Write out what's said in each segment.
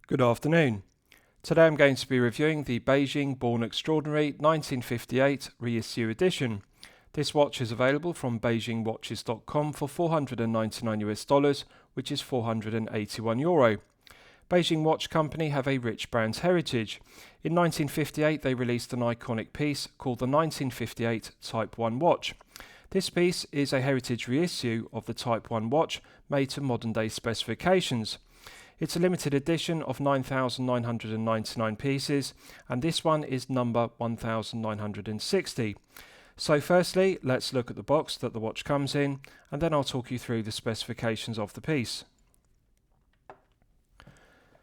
Good afternoon. Today I'm going to be reviewing the Beijing Born Extraordinary 1958 reissue edition. This watch is available from beijingwatches.com for $499, which is €481. Beijing Watch Company have a rich brand heritage. In 1958 they released an iconic piece called the 1958 Type 1 watch. This piece is a heritage reissue of the Type 1 watch made to modern day specifications. It's a limited edition of 9,999 pieces, and this one is number 1,960. So firstly, let's look at the box that the watch comes in, and then I'll talk you through the specifications of the piece.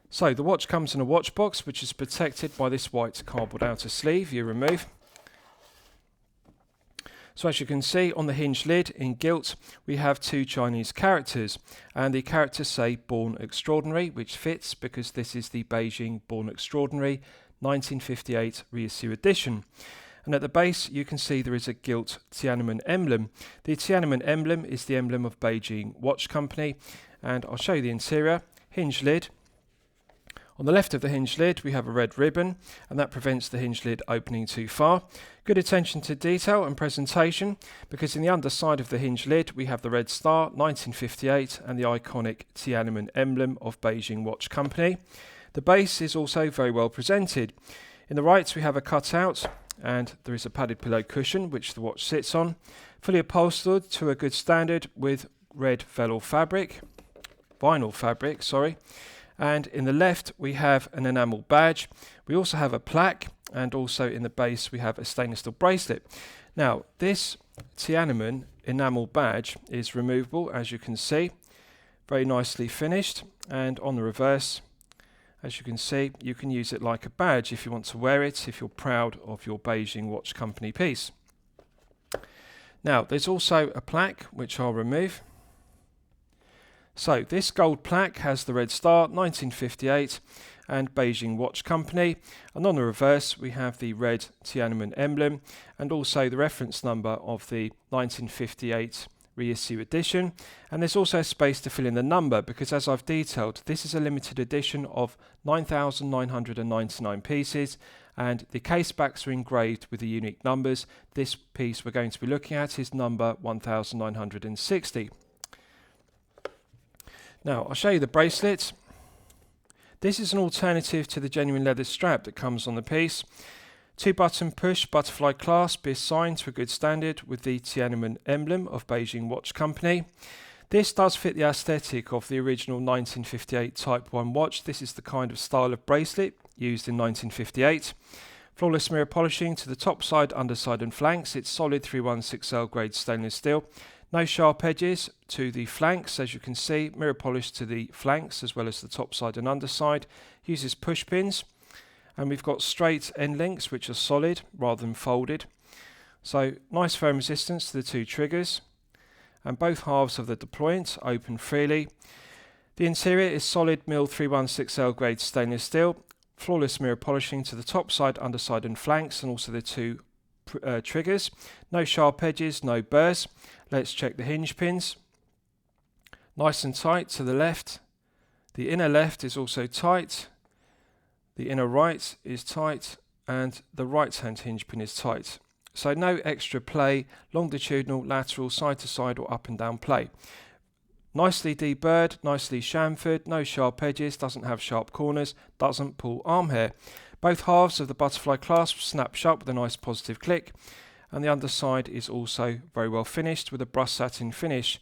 So the watch comes in a watch box, which is protected by this white cardboard outer sleeve you remove. So as you can see on the hinge lid in gilt, we have two Chinese characters, and the characters say Born Extraordinary, which fits because this is the Beijing Born Extraordinary 1958 reissue edition. And at the base you can see there is a gilt Tiananmen emblem. The Tiananmen emblem is the emblem of Beijing Watch Company, and I'll show you the interior. Hinge lid. On the left of the hinge lid we have a red ribbon, and that prevents the hinge lid opening too far. Good attention to detail and presentation, because in the underside of the hinge lid we have the red star 1958 and the iconic Tiananmen emblem of Beijing Watch Company. The base is also very well presented. In the right we have a cutout, and there is a padded pillow cushion which the watch sits on, fully upholstered to a good standard with red vinyl fabric. And in the left we have an enamel badge. We also have a plaque, and also in the base we have a stainless steel bracelet. Now this Tiananmen enamel badge is removable, as you can see, very nicely finished, and on the reverse, as you can see, you can use it like a badge if you want to wear it, if you're proud of your Beijing Watch Company piece. Now there's also a plaque which I'll remove. So this gold plaque has the red star 1958 and Beijing Watch Company, and on the reverse we have the red Tiananmen emblem and also the reference number of the 1958 reissue edition. And there's also space to fill in the number, because as I've detailed, this is a limited edition of 9,999 pieces, and the casebacks are engraved with the unique numbers. This piece we're going to be looking at is number 1960. Now I'll show you the bracelet. This is an alternative to the genuine leather strap that comes on the piece. 2-button push butterfly clasp is signed to a good standard with the Tiananmen emblem of Beijing Watch Company. This does fit the aesthetic of the original 1958 Type 1 watch. This is the kind of style of bracelet used in 1958. Flawless mirror polishing to the top side, underside and flanks. It's solid 316L grade stainless steel. No sharp edges to the flanks, as you can see. Mirror polish to the flanks as well as the top side and underside. Uses push pins, and we've got straight end links which are solid rather than folded. So nice firm resistance to the two triggers, and both halves of the deployant open freely. The interior is solid mill 316L grade stainless steel. Flawless mirror polishing to the top side, underside and flanks, and also the two triggers. No sharp edges, no burrs. Let's check the hinge pins. Nice and tight to the left. The inner left is also tight. The inner right is tight, and the right hand hinge pin is tight. So no extra play, longitudinal, lateral, side to side or up and down play. Nicely deburred, nicely chamfered, no sharp edges, doesn't have sharp corners, doesn't pull arm hair. Both halves of the butterfly clasp snap shut with a nice positive click, and the underside is also very well finished with a brushed satin finish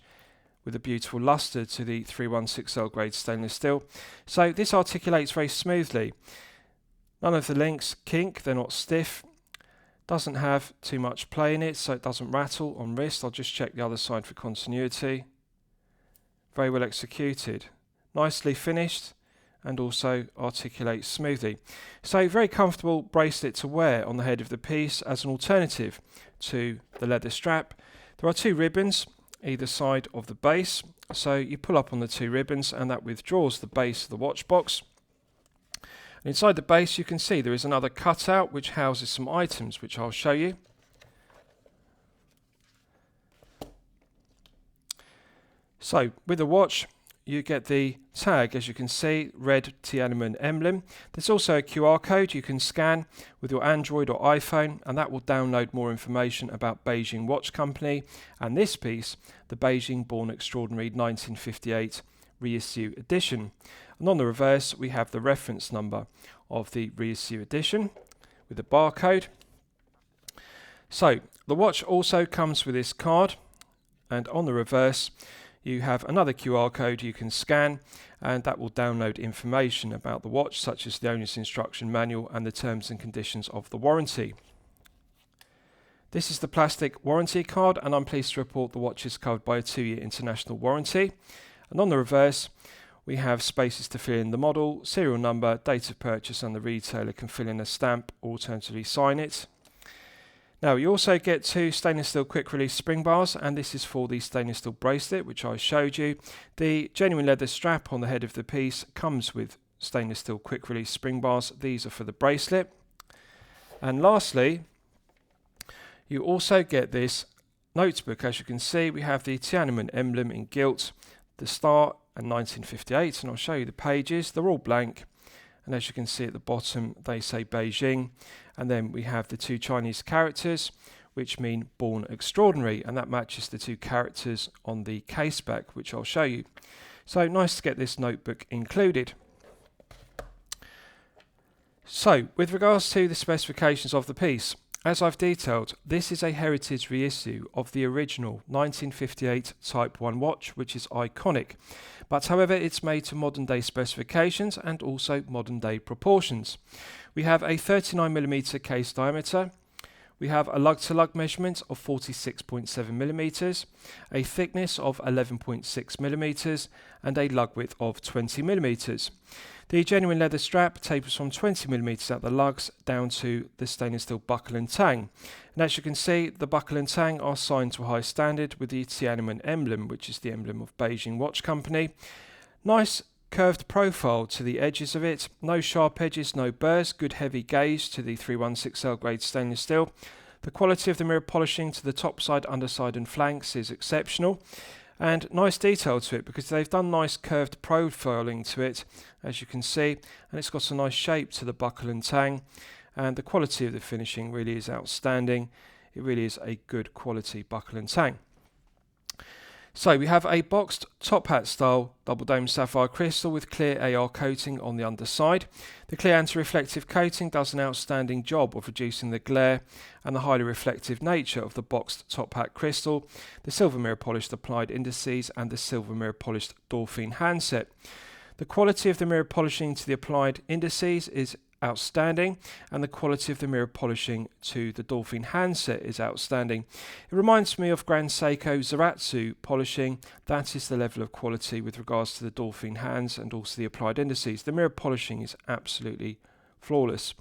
with a beautiful luster to the 316L grade stainless steel. So this articulates very smoothly. None of the links kink, they're not stiff. Doesn't have too much play in it, so it doesn't rattle on wrist. I'll just check the other side for continuity. Very well executed. Nicely finished, and also articulates smoothly. So very comfortable bracelet to wear on the head of the piece as an alternative to the leather strap. There are two ribbons either side of the base, so you pull up on the two ribbons and that withdraws the base of the watch box. And inside the base you can see there is another cutout which houses some items which I'll show you. So with the watch you get the tag, as you can see, red Tiananmen emblem. There's also a QR code you can scan with your Android or iPhone, and that will download more information about Beijing Watch Company and this piece, the Beijing Born Extraordinary 1958 Reissue edition. And on the reverse, we have the reference number of the Reissue edition with a barcode. So the watch also comes with this card, and on the reverse you have another QR code you can scan, and that will download information about the watch, such as the owner's instruction manual and the terms and conditions of the warranty. This is the plastic warranty card, and I'm pleased to report the watch is covered by a 2-year international warranty. And on the reverse we have spaces to fill in the model, serial number, date of purchase, and the retailer can fill in a stamp or alternatively sign it. Now you also get 2 stainless steel quick release spring bars, and this is for the stainless steel bracelet which I showed you. The genuine leather strap on the head of the piece comes with stainless steel quick release spring bars. These are for the bracelet. And lastly, you also get this notebook. As you can see, we have the Tiananmen emblem in gilt, the star and 1958, and I'll show you the pages. They're all blank, and as you can see at the bottom they say Beijing, and then we have the 2 Chinese characters which mean Born Extraordinary, and that matches the 2 characters on the caseback, which I'll show you. So nice to get this notebook included. So with regards to the specifications of the piece, as I've detailed, this is a heritage reissue of the original 1958 Type 1 watch, which is iconic. But however, it's made to modern day specifications and also modern day proportions. We have a 39mm case diameter. We have a lug-to-lug measurement of 46.7mm, a thickness of 11.6mm, and a lug width of 20mm. The genuine leather strap tapers from 20mm at the lugs down to the stainless steel buckle and tang. And as you can see, the buckle and tang are signed to a high standard with the Tiananmen emblem, which is the emblem of Beijing Watch Company. Nice curved profile to the edges of it, no sharp edges, no burrs, good heavy gauge to the 316L grade stainless steel. The quality of the mirror polishing to the top side, underside and flanks is exceptional, and nice detail to it because they've done nice curved profiling to it, as you can see, and it's got a nice shape to the buckle and tang, and the quality of the finishing really is outstanding. It really is a good quality buckle and tang. So we have a boxed top hat style double dome sapphire crystal with clear AR coating on the underside. The clear anti-reflective coating does an outstanding job of reducing the glare and the highly reflective nature of the boxed top hat crystal, the silver mirror polished applied indices and the silver mirror polished Dolphin handset. The quality of the mirror polishing to the applied indices is outstanding, and the quality of the mirror polishing to the Dolphin handset is outstanding. It reminds me of Grand Seiko Zaratsu polishing. That is the level of quality with regards to the Dolphin hands and also the applied indices. The mirror polishing is absolutely flawless.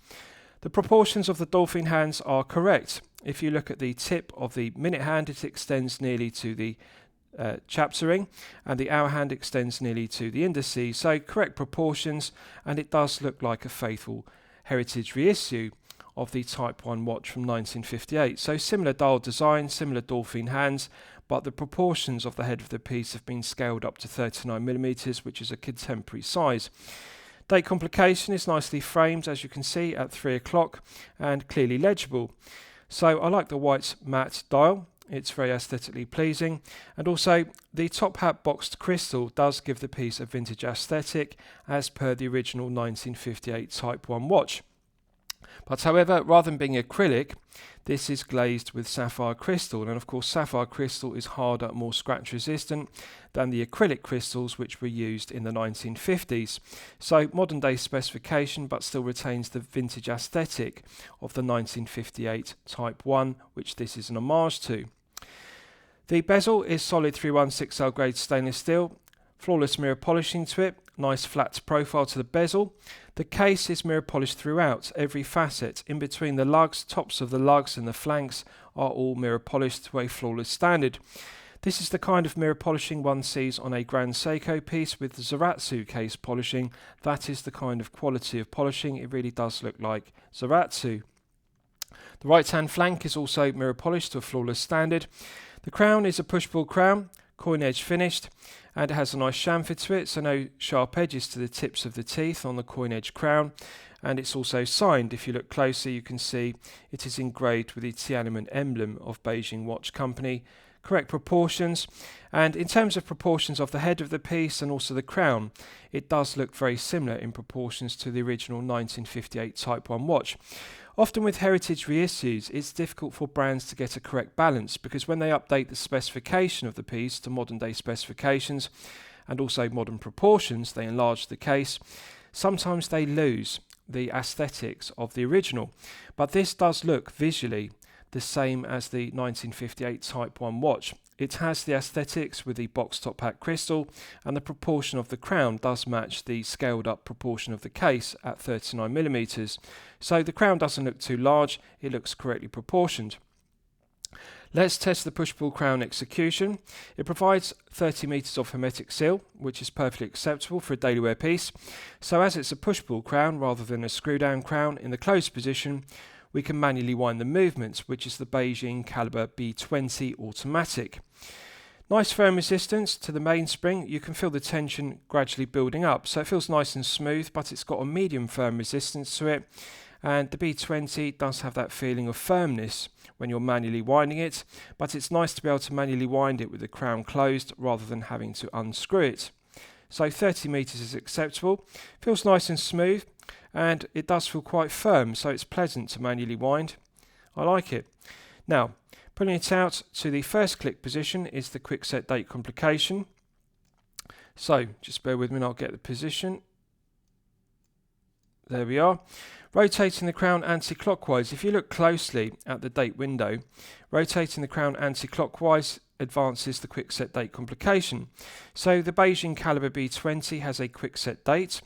The proportions of the Dolphin hands are correct. If you look at the tip of the minute hand, it extends nearly to the chapter ring, and the hour hand extends nearly to the indices, so correct proportions, and it does look like a faithful heritage reissue of the Type 1 watch from 1958. So similar dial design, similar Dolphin hands, but the proportions of the head of the piece have been scaled up to 39mm, which is a contemporary size. Date complication is nicely framed, as you can see, at 3 o'clock and clearly legible. So I like the white matte dial. It's very aesthetically pleasing, and also the top hat boxed crystal does give the piece a vintage aesthetic as per the original 1958 Type 1 watch. But however, rather than being acrylic, this is glazed with sapphire crystal, and of course sapphire crystal is harder, more scratch resistant than the acrylic crystals which were used in the 1950s. So modern day specification, but still retains the vintage aesthetic of the 1958 Type 1, which this is an homage to. The bezel is solid 316L grade stainless steel, flawless mirror polishing to it, nice flat profile to the bezel. The case is mirror polished throughout, every facet, in between the lugs, tops of the lugs and the flanks are all mirror polished to a flawless standard. This is the kind of mirror polishing one sees on a Grand Seiko piece with the Zaratsu case polishing. That is the kind of quality of polishing, it really does look like Zaratsu. The right hand flank is also mirror polished to a flawless standard. The crown is a push-pull crown, coin edge finished, and it has a nice chamfer to it, so no sharp edges to the tips of the teeth on the coin edge crown. And it's also signed. If you look closer, you can see it is engraved with the Tiananmen emblem of Beijing Watch Company. Correct proportions, and in terms of proportions of the head of the piece and also the crown, it does look very similar in proportions to the original 1958 Type 1 watch. Often with heritage reissues, it's difficult for brands to get a correct balance, because when they update the specification of the piece to modern day specifications and also modern proportions, they enlarge the case. Sometimes they lose the aesthetics of the original, but this does look visually the same as the 1958 Type 1 watch. It has the aesthetics with the box top hat crystal, and the proportion of the crown does match the scaled up proportion of the case at 39mm. So the crown doesn't look too large, it looks correctly proportioned. Let's test the push-pull crown execution. It provides 30 meters of hermetic seal, which is perfectly acceptable for a daily wear piece. So as it's a push-pull crown rather than a screw-down crown, in the closed position, we can manually wind the movements, which is the Beijing caliber B20 automatic. Nice firm resistance to the mainspring. You can feel the tension gradually building up, so it feels nice and smooth, but it's got a medium firm resistance to it. And the B20 does have that feeling of firmness when you're manually winding it, but it's nice to be able to manually wind it with the crown closed rather than having to unscrew it. So 30 meters is acceptable, feels nice and smooth, and it does feel quite firm, so it's pleasant to manually wind. I like it. Now, pulling it out to the first click position is the quick set date complication. So just bear with me and I'll get the position. There we are. Rotating the crown anti-clockwise. If you look closely at the date window, rotating the crown anti-clockwise advances the quick set date complication. So the Beijing caliber B20 has a quick set date,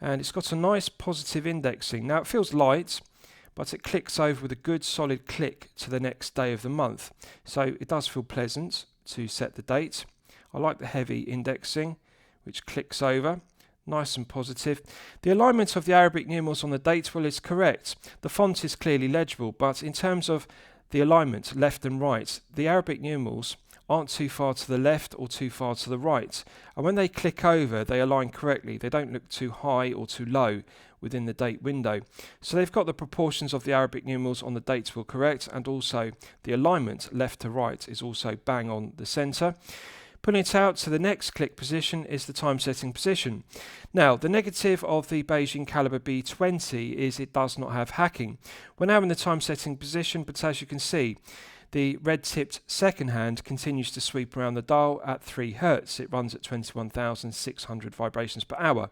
and it's got a nice positive indexing. Now it feels light, but it clicks over with a good solid click to the next day of the month. So it does feel pleasant to set the date. I like the heavy indexing, which clicks over. Nice and positive. The alignment of the Arabic numerals on the date wheel is correct. The font is clearly legible, but in terms of the alignment, left and right, the Arabic numerals aren't too far to the left or too far to the right. And when they click over, they align correctly. They don't look too high or too low within the date window. So they've got the proportions of the Arabic numerals on the date wheel correct, and also the alignment left to right is also bang on the centre. Pulling it out to the next click position is the time setting position. Now, the negative of the Beijing caliber B20 is it does not have hacking. We're now in the time setting position, but as you can see, the red tipped second hand continues to sweep around the dial at 3 Hz. It runs at 21,600 vibrations per hour.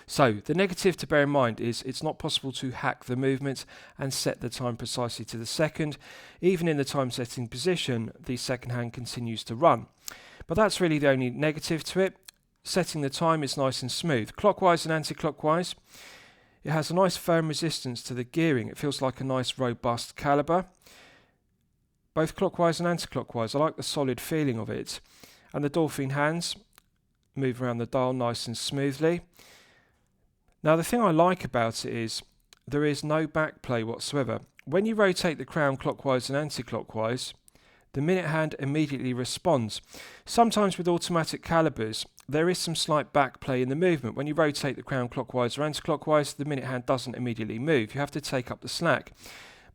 So the negative to bear in mind is it's not possible to hack the movement and set the time precisely to the second. Even in the time setting position, the second hand continues to run. But that's really the only negative to it. Setting the time is nice and smooth. Clockwise and anti-clockwise, it has a nice firm resistance to the gearing. It feels like a nice robust caliber. Both clockwise and anti-clockwise, I like the solid feeling of it. And the dolphin hands move around the dial nice and smoothly. Now the thing I like about it is there is no back play whatsoever. When you rotate the crown clockwise and anti-clockwise, the minute hand immediately responds. Sometimes with automatic calibers, there is some slight back play in the movement. When you rotate the crown clockwise or anti-clockwise, the minute hand doesn't immediately move. You have to take up the slack.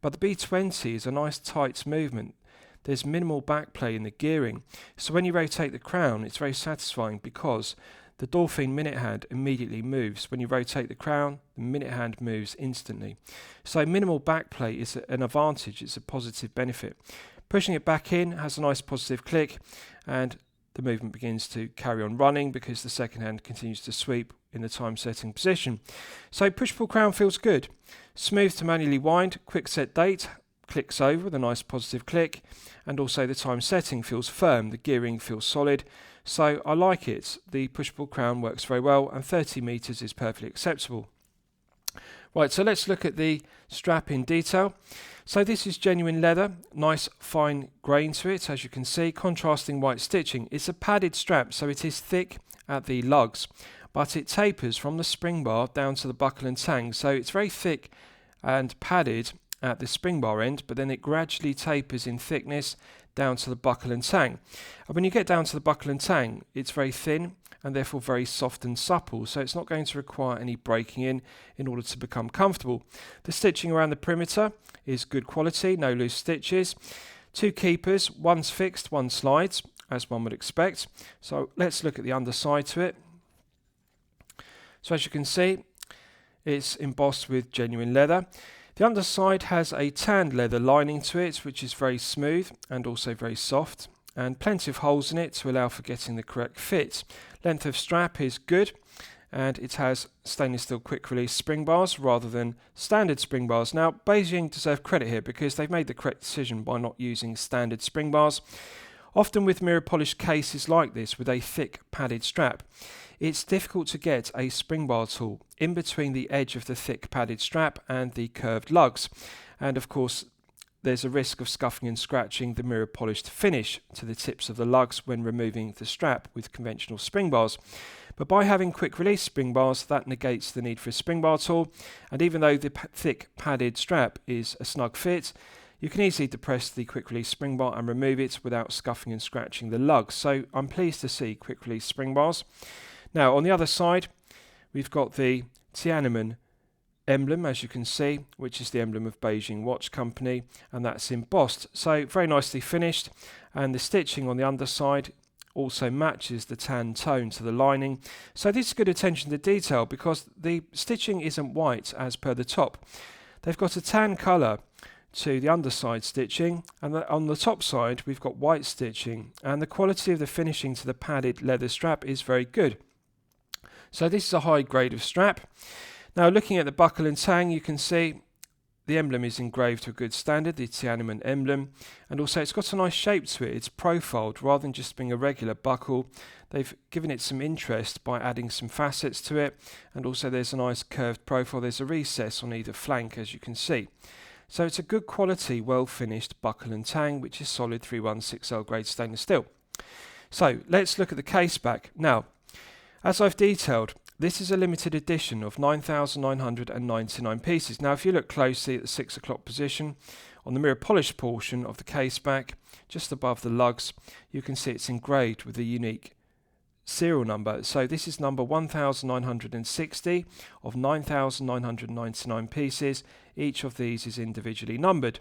But the B20 is a nice tight movement. There's minimal back play in the gearing. So when you rotate the crown, it's very satisfying because the dolphin minute hand immediately moves. When you rotate the crown, the minute hand moves instantly. So minimal back play is an advantage. It's a positive benefit. Pushing it back in has a nice positive click, and the movement begins to carry on running because the second hand continues to sweep in the time setting position. So push-pull crown feels good. Smooth to manually wind, quick set date, clicks over with a nice positive click, and also the time setting feels firm, the gearing feels solid. So I like it. The push-pull crown works very well, and 30 meters is perfectly acceptable. Right, so let's look at the strap in detail. So this is genuine leather, nice fine grain to it, as you can see, contrasting white stitching. It's a padded strap, so it is thick at the lugs, but it tapers from the spring bar down to the buckle and tang. So it's very thick and padded at the spring bar end, but then it gradually tapers in thickness down to the buckle and tang. And when you get down to the buckle and tang, it's very thin and therefore very soft and supple, so it's not going to require any breaking in order to become comfortable. The stitching around the perimeter is good quality, no loose stitches. 2 keepers, one's fixed, one slides, as one would expect. So let's look at the underside to it. So as you can see, it's embossed with genuine leather. The underside has a tanned leather lining to it, which is very smooth and also very soft, and plenty of holes in it to allow for getting the correct fit. Length of strap is good, and it has stainless steel quick release spring bars rather than standard spring bars. Now, Beijing deserve credit here because they've made the correct decision by not using standard spring bars. Often with mirror polished cases like this with a thick padded strap, it's difficult to get a spring bar tool in between the edge of the thick padded strap and the curved lugs. And of course, there's a risk of scuffing and scratching the mirror polished finish to the tips of the lugs when removing the strap with conventional spring bars. But by having quick release spring bars, that negates the need for a spring bar tool, and even though the thick padded strap is a snug fit, you can easily depress the quick release spring bar and remove it without scuffing and scratching the lugs. So I'm pleased to see quick release spring bars. Now on the other side, we've got the Tiananmen emblem, as you can see, which is the emblem of Beijing Watch Company, and that's embossed. So very nicely finished, and the stitching on the underside also matches the tan tone to the lining. So this is good attention to detail because the stitching isn't white as per the top. They've got a tan colour to the underside stitching, and on the top side we've got white stitching, and the quality of the finishing to the padded leather strap is very good. So this is a high grade of strap. Now looking at the buckle and tang, you can see the emblem is engraved to a good standard, the Tiananmen emblem, and also it's got a nice shape to it. It's profiled rather than just being a regular buckle. They've given it some interest by adding some facets to it, and also there's a nice curved profile. There's a recess on either flank, as you can see. So it's a good quality, well finished buckle and tang, which is solid 316L grade stainless steel. So let's look at the case back. Now, as I've detailed, this is a limited edition of 9,999 pieces. Now, if you look closely at the 6 o'clock position on the mirror polish portion of the case back, just above the lugs, you can see it's engraved with a unique serial number. So this is number 1960 of 9,999 pieces. Each of these is individually numbered.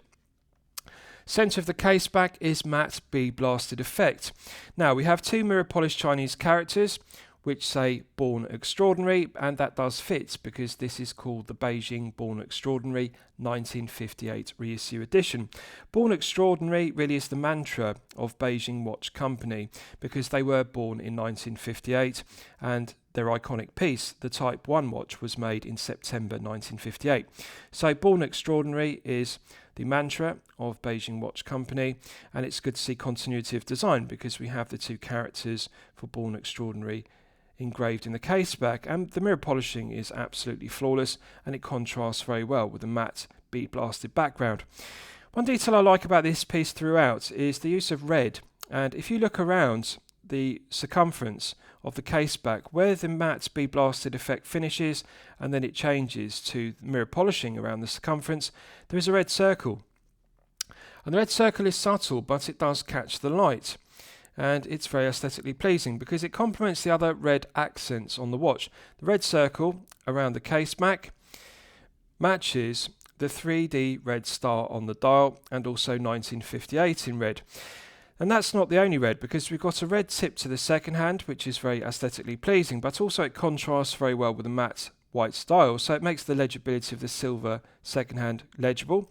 Centre of the case back is matte bead blasted effect. Now we have 2 mirror polished Chinese characters which say Born Extraordinary, and that does fit because this is called the Beijing Born Extraordinary 1958 reissue edition. Born Extraordinary really is the mantra of Beijing Watch Company because they were born in 1958 and their iconic piece, the Type 1 watch, was made in September 1958. So Born Extraordinary is the mantra of Beijing Watch Company, and it's good to see continuity of design because we have the 2 characters for Born Extraordinary engraved in the case back, and the mirror polishing is absolutely flawless and it contrasts very well with the matte bead blasted background. One detail I like about this piece throughout is the use of red, and if you look around the circumference of the case back where the matte bead blasted effect finishes and then it changes to mirror polishing around the circumference, there is a red circle, and the red circle is subtle but it does catch the light. And it's very aesthetically pleasing because it complements the other red accents on the watch. The red circle around the case back matches the 3D red star on the dial and also 1958 in red. And that's not the only red because we've got a red tip to the second hand, which is very aesthetically pleasing, but also it contrasts very well with the matte white style, so it makes the legibility of the silver second hand legible.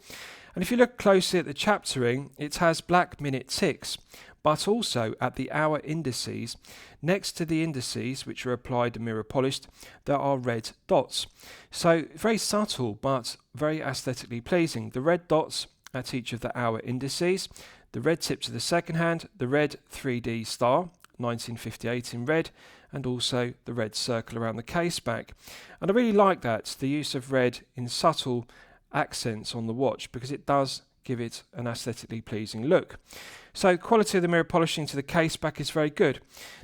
And if you look closely at the chaptering, it has black minute ticks, but also at the hour indices, next to the indices which are applied and mirror polished, there are red dots. So very subtle but very aesthetically pleasing. The red dots at each of the hour indices, the red tip to the second hand, the red 3D star, 1958 in red, and also the red circle around the case back. And I really like that, the use of red in subtle accents on the watch, because it does give it an aesthetically pleasing look. So quality of the mirror polishing to the case back is very good.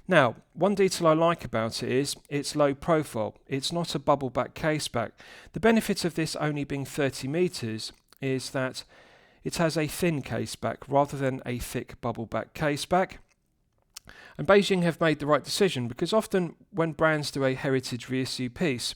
Now, one detail I like about it is it's low profile. It's not a bubble back case back. The benefit of this only being 30 meters is that it has a thin caseback rather than a thick bubble back caseback. And Beijing have made the right decision, because often when brands do a heritage reissue piece,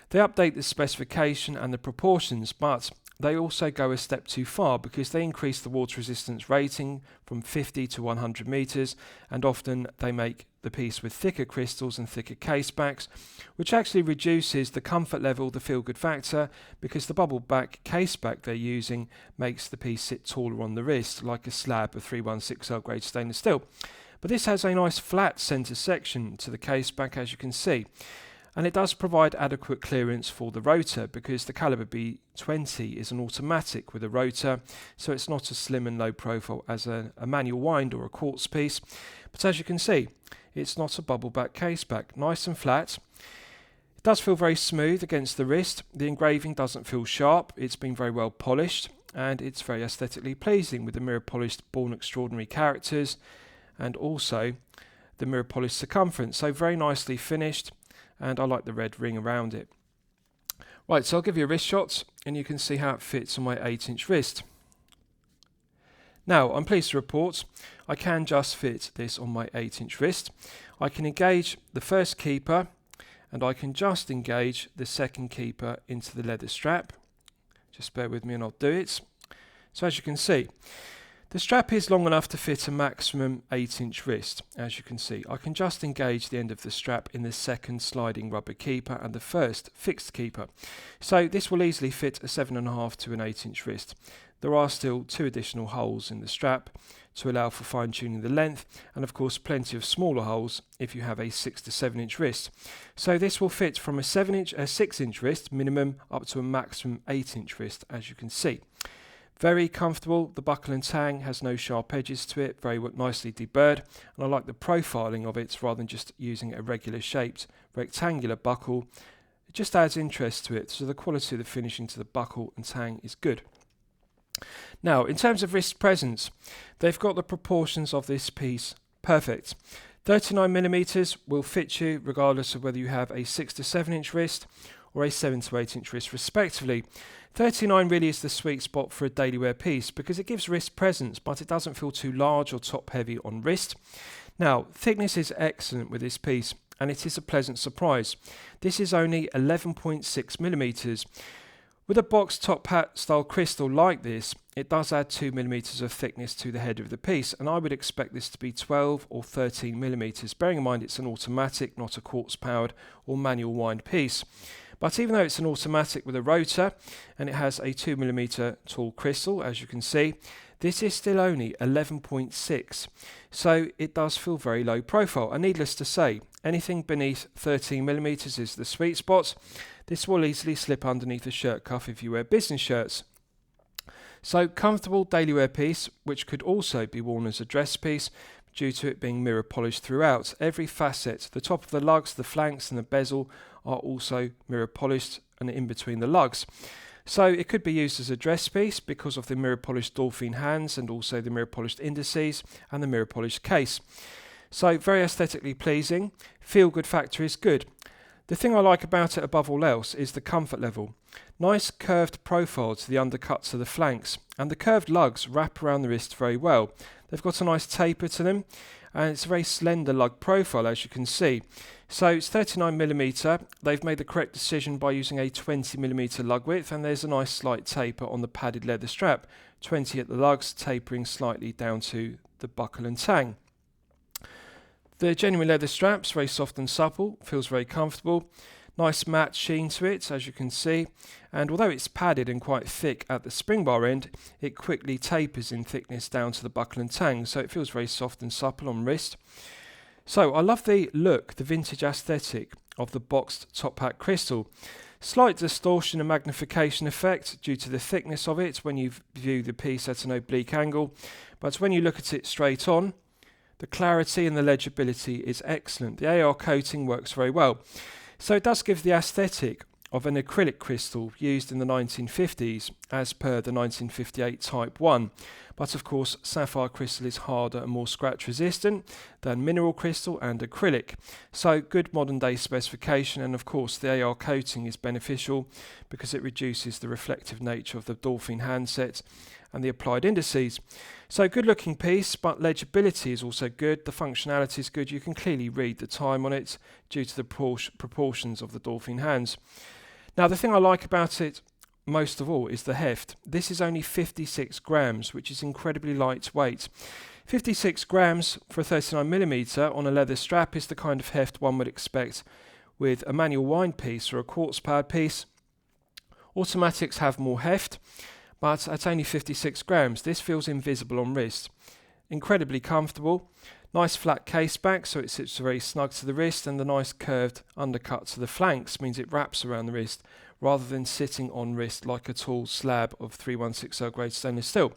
they update the specification and the proportions, but they also go a step too far because they increase the water resistance rating from 50 to 100 meters, and often they make the piece with thicker crystals and thicker casebacks, which actually reduces the comfort level, the feel good factor, because the bubble back caseback they're using makes the piece sit taller on the wrist, like a slab of 316L grade stainless steel. But this has a nice flat centre section to the caseback, as you can see. And it does provide adequate clearance for the rotor, because the caliber B20 is an automatic with a rotor, so it's not as slim and low profile as a manual wind or a quartz piece. But as you can see, it's not a bubble back caseback, nice and flat. It does feel very smooth against the wrist. The engraving doesn't feel sharp, it's been very well polished, and it's very aesthetically pleasing with the mirror polished Born Extraordinary characters and also the mirror polished circumference, so very nicely finished. And I like the red ring around it. Right, so I'll give you a wrist shot and you can see how it fits on my 8-inch wrist. Now, I'm pleased to report I can just fit this on my 8-inch wrist. I can engage the first keeper and I can just engage the second keeper into the leather strap. Just bear with me and I'll do it. So as you can see, the strap is long enough to fit a maximum 8-inch wrist. As you can see, I can just engage the end of the strap in the second sliding rubber keeper and the first fixed keeper. So this will easily fit a 7.5 to an 8-inch wrist. There are still 2 additional holes in the strap to allow for fine-tuning the length, and of course plenty of smaller holes if you have a 6 to 7-inch wrist. So this will fit from a 6-inch wrist minimum up to a maximum 8-inch wrist, as you can see. Very comfortable. The buckle and tang has no sharp edges to it, very nicely deburred, and I like the profiling of it rather than just using a regular shaped rectangular buckle. It just adds interest to it, so the quality of the finishing to the buckle and tang is good. Now, in terms of wrist presence, they've got the proportions of this piece perfect. 39mm will fit you regardless of whether you have a 6 to 7-inch wrist or a 7 to 8-inch wrist respectively. 39 really is the sweet spot for a daily wear piece because it gives wrist presence, but it doesn't feel too large or top heavy on wrist. Now, thickness is excellent with this piece and it is a pleasant surprise. This is only 11.6mm. With a box top hat style crystal like this, it does add 2mm of thickness to the head of the piece, and I would expect this to be 12 or 13mm, bearing in mind it's an automatic, not a quartz powered or manual wind piece. But even though it's an automatic with a rotor and it has a 2mm tall crystal, as you can see, this is still only 11.6, so it does feel very low profile. And needless to say, anything beneath 13mm is the sweet spot. This will easily slip underneath a shirt cuff if you wear business shirts. So comfortable daily wear piece, which could also be worn as a dress piece due to it being mirror polished throughout. Every facet, the top of the lugs, the flanks and the bezel are also mirror polished and in between the lugs. So it could be used as a dress piece because of the mirror polished dolphin hands and also the mirror polished indices and the mirror polished case. So very aesthetically pleasing, feel good factor is good. The thing I like about it above all else is the comfort level. Nice curved profile to the undercuts of the flanks, and the curved lugs wrap around the wrist very well. They've got a nice taper to them and it's a very slender lug profile, as you can see. So it's 39mm. They've made the correct decision by using a 20mm lug width, and there's a nice slight taper on the padded leather strap, 20 at the lugs, tapering slightly down to the buckle and tang. The genuine leather strap's very soft and supple, feels very comfortable. Nice matte sheen to it, as you can see, and although it's padded and quite thick at the spring bar end, it quickly tapers in thickness down to the buckle and tang, so it feels very soft and supple on wrist. So I love the look, the vintage aesthetic of the boxed top hat crystal. Slight distortion and magnification effect due to the thickness of it when you view the piece at an oblique angle, but when you look at it straight on, the clarity and the legibility is excellent. The AR coating works very well. So it does give the aesthetic of an acrylic crystal used in the 1950s as per the 1958 Type 1. but of course sapphire crystal is harder and more scratch resistant than mineral crystal and acrylic. So good modern day specification, and of course the AR coating is beneficial because it reduces the reflective nature of the Dolphin handset and the applied indices. So good looking piece, but legibility is also good. The functionality is good. You can clearly read the time on it due to the proportions of the Dolphin hands. Now the thing I like about it most of all is the heft. This is only 56 grams, which is incredibly lightweight. 56 grams for a 39mm on a leather strap is the kind of heft one would expect with a manual wind piece or a quartz powered piece. Automatics have more heft, but at only 56 grams, this feels invisible on wrist. Incredibly comfortable. Nice flat case back, so it sits very snug to the wrist, and the nice curved undercut to the flanks means it wraps around the wrist rather than sitting on wrist like a tall slab of 3160 grade stainless steel.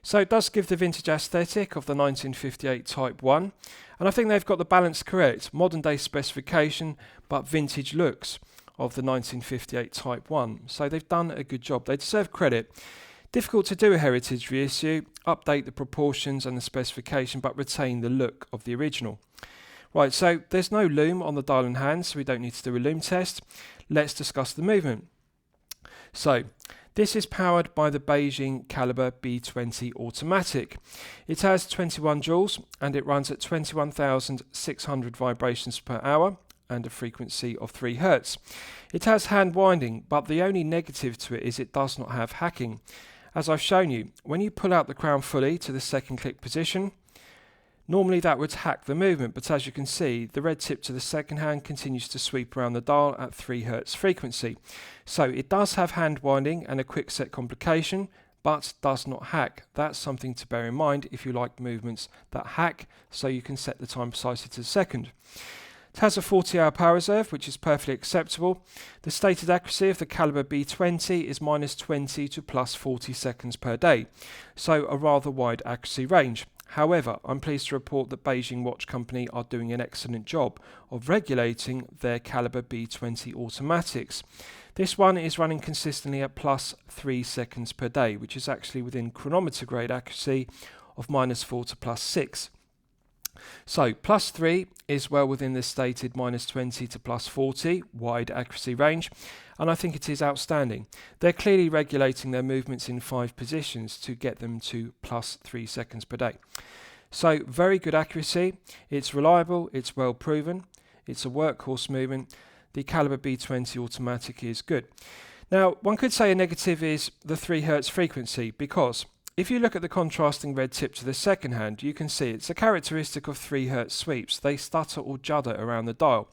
So it does give the vintage aesthetic of the 1958 Type 1, and I think they've got the balance correct. Modern day specification, but vintage looks of the 1958 Type 1. So they've done a good job. They deserve credit. Difficult to do a heritage reissue, update the proportions and the specification, but retain the look of the original. Right, so there's no loom on the dial and hand, so we don't need to do a loom test. Let's discuss the movement. So this is powered by the Beijing Caliber B20 automatic. It has 21 joules and it runs at 21,600 vibrations per hour and a frequency of 3 Hz. It has hand winding, but the only negative to it is it does not have hacking. As I've shown you, when you pull out the crown fully to the second click position, normally that would hack the movement, but as you can see, the red tip to the second hand continues to sweep around the dial at 3 Hz frequency. So it does have hand winding and a quick set complication, but does not hack. That's something to bear in mind if you like movements that hack, so you can set the time precisely to the second. It has a 40-hour power reserve, which is perfectly acceptable. The stated accuracy of the Caliber B20 is -20 to +40 seconds per day, so a rather wide accuracy range. However, I'm pleased to report that Beijing Watch Company are doing an excellent job of regulating their Caliber B20 automatics. This one is running consistently at +3 seconds per day, which is actually within chronometer grade accuracy of -4 to +6. So +3 is well within the stated -20 to +40 wide accuracy range, and I think it is outstanding. They're clearly regulating their movements in 5 positions to get them to +3 seconds per day. So very good accuracy, it's reliable, it's well proven, it's a workhorse movement. The Caliber B20 automatic is good. Now one could say a negative is the 3 Hz frequency, because if you look at the contrasting red tip to the second hand, you can see it's a characteristic of 3 Hz sweeps. They stutter or judder around the dial.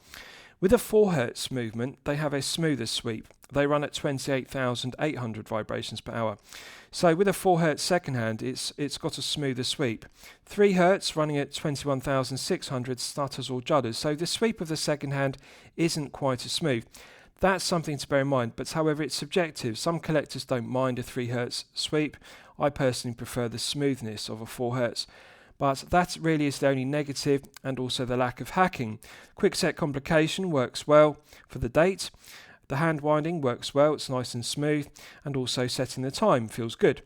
With a 4 Hz movement, they have a smoother sweep. They run at 28,800 vibrations per hour. So with a 4 Hz second hand, it's got a smoother sweep. 3 Hz running at 21,600 stutters or judders. So the sweep of the second hand isn't quite as smooth. That's something to bear in mind, but however it's subjective. Some collectors don't mind a 3 Hz sweep. I personally prefer the smoothness of a 4 Hz. But that really is the only negative, and also the lack of hacking. Quick set complication works well for the date. The hand winding works well, it's nice and smooth, and also setting the time feels good.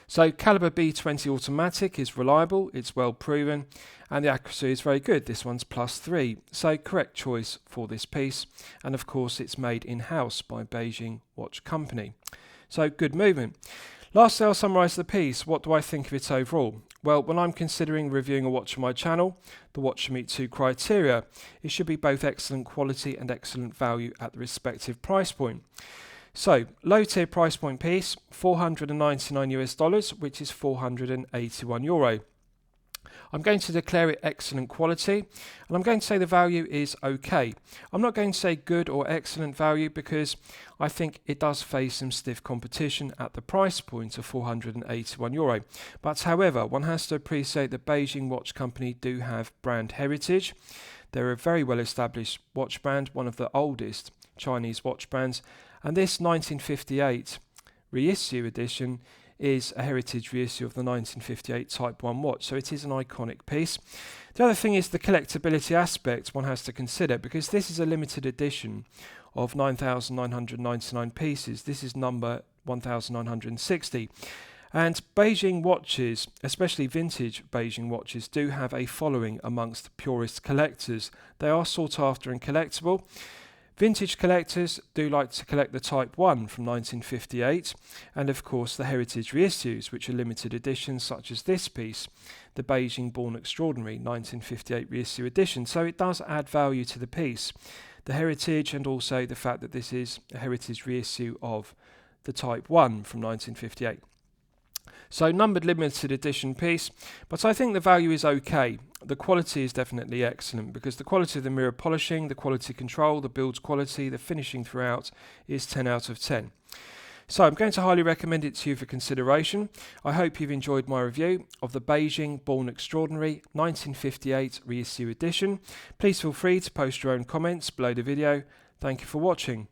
So Caliber B20 automatic is reliable, it's well proven, and the accuracy is very good. This one's +3, so correct choice for this piece. And of course it's made in-house by Beijing Watch Company. So good movement. Lastly, I'll summarise the piece. What do I think of it overall? Well, when I'm considering reviewing a watch on my channel, the watch should meet 2 criteria. It should be both excellent quality and excellent value at the respective price point. So, low tier price point piece, $499 US, which is €481. I'm going to declare it excellent quality, and I'm going to say the value is okay. I'm not going to say good or excellent value because I think it does face some stiff competition at the price point of €481. But however, one has to appreciate that Beijing Watch Company do have brand heritage. They're a very well established watch brand, one of the oldest Chinese watch brands, and this 1958 reissue edition is a heritage reissue of the 1958 Type 1 watch, so it is an iconic piece. The other thing is the collectability aspect one has to consider, because this is a limited edition of 9,999 pieces. This is number 1960, And Beijing watches, especially vintage Beijing watches, do have a following amongst purist collectors. They are sought after and collectible. Vintage collectors do like to collect the Type 1 from 1958, and of course the heritage reissues, which are limited editions such as this piece, the Beijing Born Extraordinary 1958 reissue edition. So it does add value to the piece, the heritage, and also the fact that this is a heritage reissue of the Type 1 from 1958. So numbered limited edition piece, but I think the value is okay. The quality is definitely excellent because the quality of the mirror polishing, the quality control, the build quality, the finishing throughout is 10 out of 10. So I'm going to highly recommend it to you for consideration. I hope you've enjoyed my review of the Beijing Born Extraordinary 1958 reissue edition. Please feel free to post your own comments below the video. Thank you for watching.